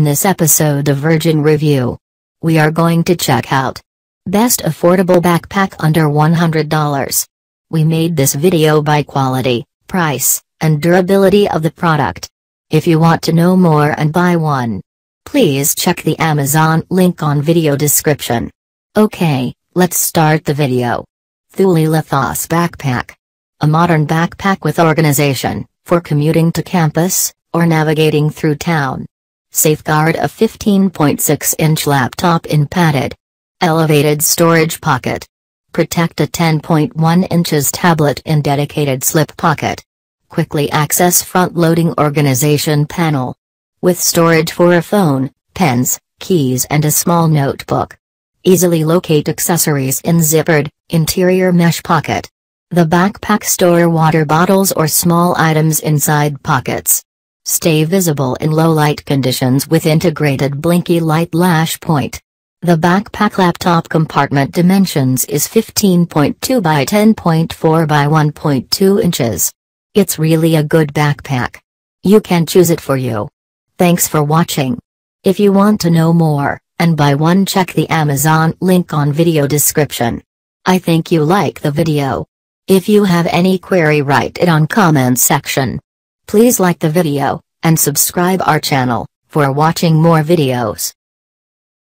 In this episode of Virgin Review, we are going to check out best affordable backpack under $100. We made this video by quality, price, and durability of the product. If you want to know more and buy one, please check the Amazon link on video description. Okay, let's start the video. Thule Lithos Backpack. A modern backpack with organization, for commuting to campus, or navigating through town. Safeguard a 15.6-inch laptop in padded, elevated storage pocket. Protect a 10.1 inches tablet in dedicated slip pocket. Quickly access front-loading organization panel. With storage for a phone, pens, keys and a small notebook. Easily locate accessories in zippered, interior mesh pocket. The backpack store water bottles or small items inside pockets. Stay visible in low light conditions with integrated blinky light lash point. The backpack laptop compartment dimensions is 15.2 by 10.4 by 1.2 inches. It's really a good backpack. You can choose it for you. Thanks for watching. If you want to know more, and buy one, check the Amazon link on video description. I think you like the video. If you have any query, write it on comment section. Please like the video, and subscribe our channel, for watching more videos.